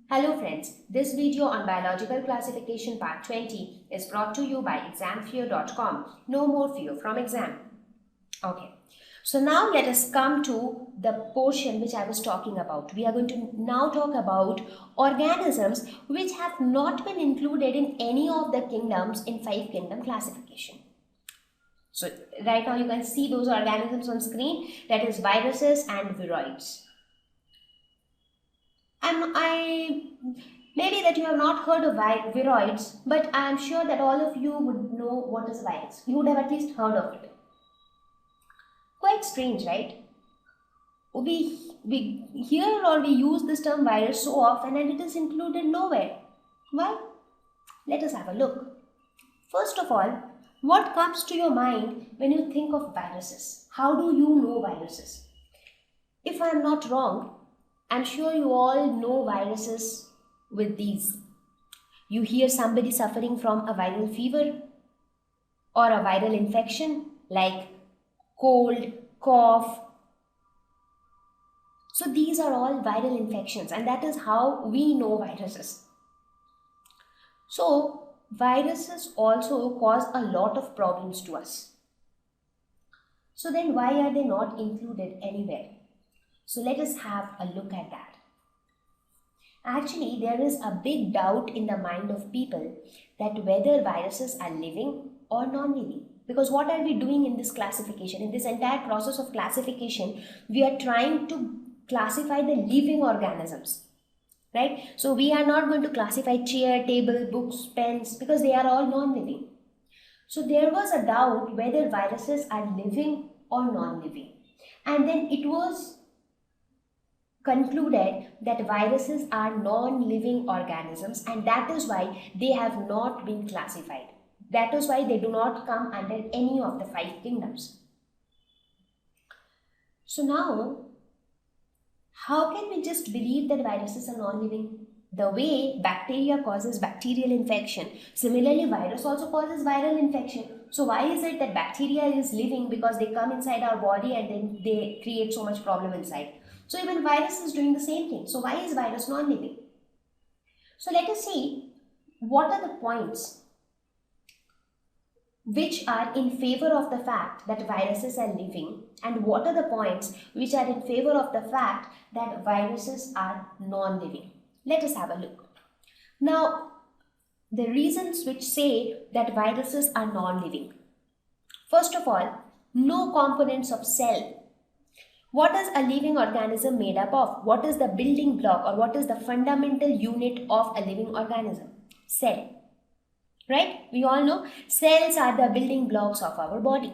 Hello friends, this video on biological classification part 20 is brought to you by examfear.com. No more fear from exam. Okay, so now let us come to the portion which I was talking about. We are going to now talk about organisms which have not been included in any of the kingdoms in 5 kingdom classification. So right now you can see those organisms on screen, that is viruses and viroids. Maybe that you have not heard of viroids, but I am sure that all of you would know what is a virus. You would have at least heard of it. Quite strange, right? We hear or we use this term virus so often and it is included nowhere. Why? Let us have a look. First of all, what comes to your mind when you think of viruses? How do you know viruses? If I am not wrong, I'm sure you all know viruses with these. You hear somebody suffering from a viral fever or a viral infection like cold, cough. So these are all viral infections and that is how we know viruses. So viruses also cause a lot of problems to us. So then why are they not included anywhere? So let us have a look at that. Actually, there is a big doubt in the mind of people that whether viruses are living or non-living. Because what are we doing in this classification? In this entire process of classification, we are trying to classify the living organisms. Right? So we are not going to classify chair, table, books, pens because they are all non-living. So there was a doubt whether viruses are living or non-living. And then it was concluded that viruses are non-living organisms and that is why they have not been classified. That is why they do not come under any of the 5 kingdoms. So now, how can we just believe that viruses are non-living? The way bacteria causes bacterial infection, similarly virus also causes viral infection. So why is it that bacteria is living? Because they come inside our body and then they create so much problem inside. So even virus is doing the same thing. So why is virus non-living? So let us see what are the points which are in favor of the fact that viruses are living and what are the points which are in favor of the fact that viruses are non-living. Let us have a look. Now, the reasons which say that viruses are non-living. First of all, no components of cell. What is a living organism made up of? What is the building block or what is the fundamental unit of a living organism? Cell. Right? We all know cells are the building blocks of our body.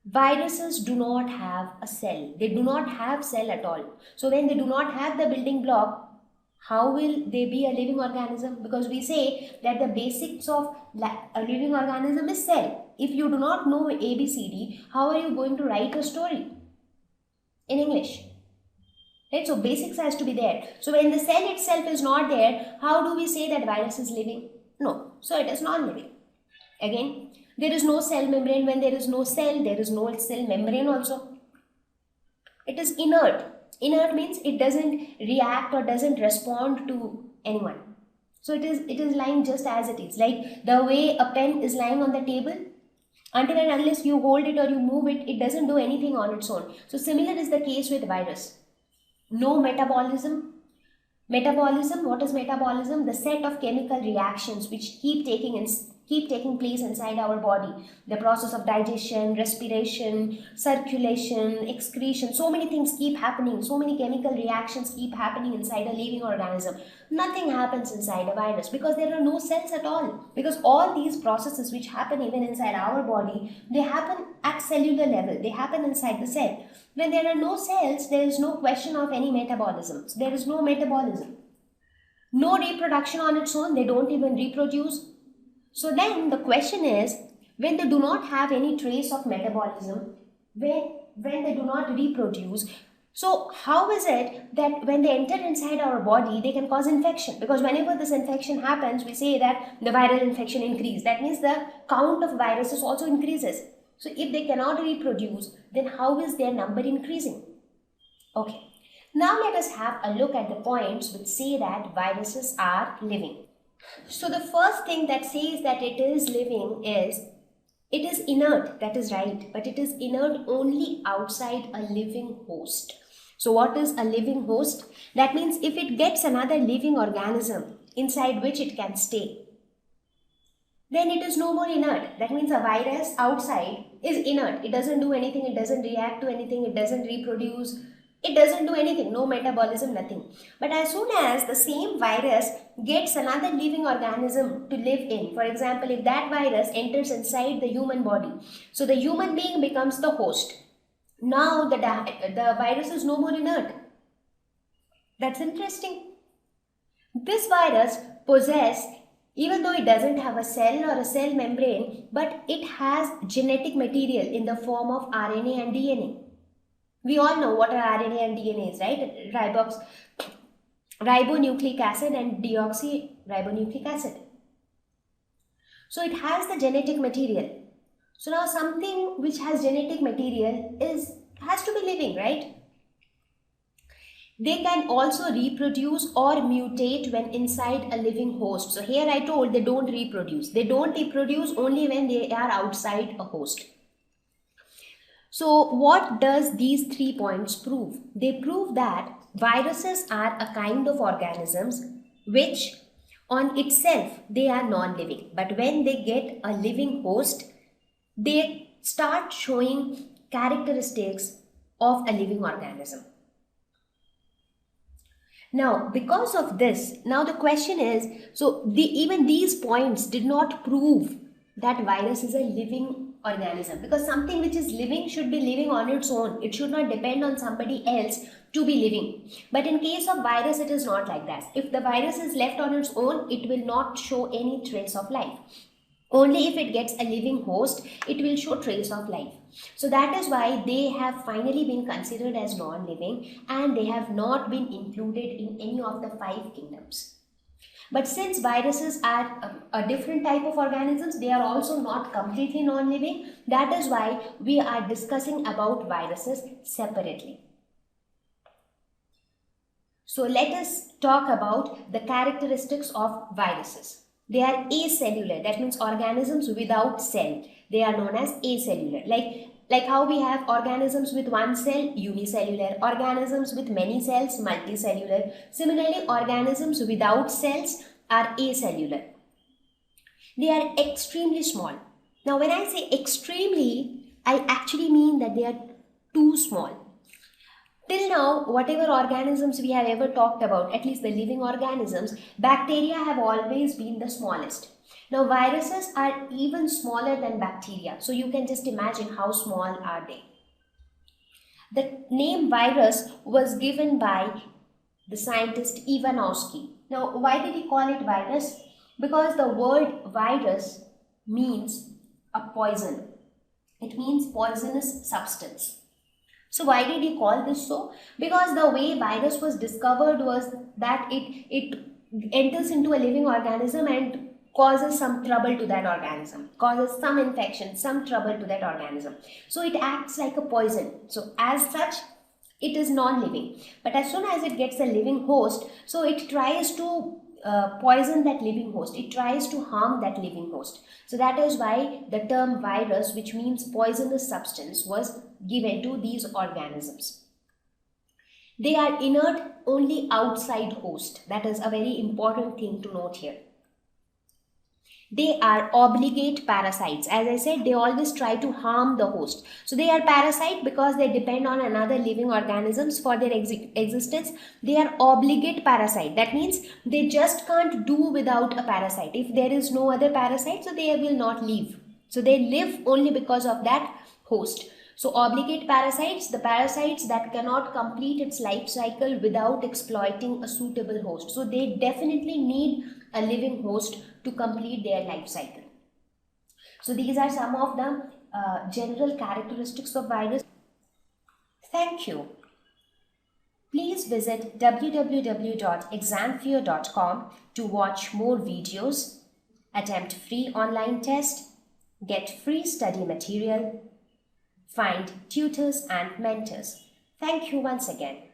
Viruses do not have a cell. They do not have cell at all. So when they do not have the building block, how will they be a living organism? Because we say that the basics of a living organism is cell. If you do not know ABCD, how are you going to write a story in English? Right? So basics has to be there. So when the cell itself is not there, how do we say that virus is living? No. So it is non-living. Again, there is no cell membrane. When there is no cell, there is no cell membrane also. It is inert. Inert means it doesn't react or doesn't respond to anyone. So it is lying just as it is. Like the way a pen is lying on the table, until and unless you hold it or you move it, it doesn't do anything on its own. So similar is the case with virus. No metabolism. Metabolism, what is metabolism? The set of chemical reactions which keep taking place inside our body. The process of digestion, respiration, circulation, excretion, so many things keep happening. So many chemical reactions keep happening inside a living organism. Nothing happens inside a virus because there are no cells at all. Because all these processes which happen even inside our body, they happen at cellular level. They happen inside the cell. When there are no cells, there is no question of any metabolism. There is no metabolism. No reproduction on its own. They don't even reproduce. So then the question is, when they do not have any trace of metabolism, when they do not reproduce, so how is it that when they enter inside our body, they can cause infection? Because whenever this infection happens, we say that the viral infection increases. That means the count of viruses also increases. So if they cannot reproduce, then how is their number increasing? Okay. Now let us have a look at the points which say that viruses are living. So the first thing that says that it is living is it is inert, that is right, but it is inert only outside a living host. So what is a living host? That means if it gets another living organism inside which it can stay, then it is no more inert. That means a virus outside is inert. It doesn't do anything, it doesn't react to anything, it doesn't reproduce, it doesn't do anything, no metabolism, nothing. But as soon as the same virus gets another living organism to live in, for example, if that virus enters inside the human body, so the human being becomes the host. Now the virus is no more inert. That's interesting. This virus possesses, even though it doesn't have a cell or a cell membrane, but it has genetic material in the form of RNA and DNA. We all know what are RNA and DNA is, right? Ribonucleic acid and deoxyribonucleic acid. So it has the genetic material. So now something which has genetic material has to be living, right? They can also reproduce or mutate when inside a living host. So here I told they don't reproduce. They don't reproduce only when they are outside a host. So what does these 3 points prove? They prove that viruses are a kind of organisms which on itself they are non-living. But when they get a living host, they start showing characteristics of a living organism. Now, because of this, now the question is, so even these points did not prove that virus is a living organism, because something which is living should be living on its own. It should not depend on somebody else to be living. But in case of virus, it is not like that. If the virus is left on its own, it will not show any trace of life. Only if it gets a living host, it will show trace of life. So that is why they have finally been considered as non-living, and they have not been included in any of the 5 kingdoms. But since viruses are a different type of organisms, they are also not completely non-living. That is why we are discussing about viruses separately. So let us talk about the characteristics of viruses. They are acellular, that means organisms without cell. They are known as acellular. Like how we have organisms with one cell, unicellular, organisms with many cells, multicellular. Similarly, organisms without cells are acellular. They are extremely small. Now, when I say extremely, I actually mean that they are too small. Till now, whatever organisms we have ever talked about, at least the living organisms, bacteria have always been the smallest. Now, viruses are even smaller than bacteria. So, you can just imagine how small are they. The name virus was given by the scientist Ivanovsky. Now, why did he call it virus? Because the word virus means a poison. It means poisonous substance. So why did he call this so? Because the way virus was discovered was that it enters into a living organism and causes some trouble to that organism, causes some infection, some trouble to that organism. So it acts like a poison. So as such, it is non-living. But as soon as it gets a living host, so it tries to poison that living host. It tries to harm that living host. So that is why the term virus, which means poisonous substance, was given to these organisms. They are inert only outside host. That is a very important thing to note here. They are obligate parasites. As I said, they always try to harm the host. So they are parasite because they depend on another living organisms for their existence. They are obligate parasite. That means they just can't do without a parasite. If there is no other parasite, so they will not live. So they live only because of that host. So obligate parasites, the parasites that cannot complete its life cycle without exploiting a suitable host. So they definitely need a living host to complete their life cycle. So these are some of the general characteristics of virus. Thank you. Please visit www.examfear.com to watch more videos, attempt free online test, get free study material, find tutors and mentors. Thank you once again.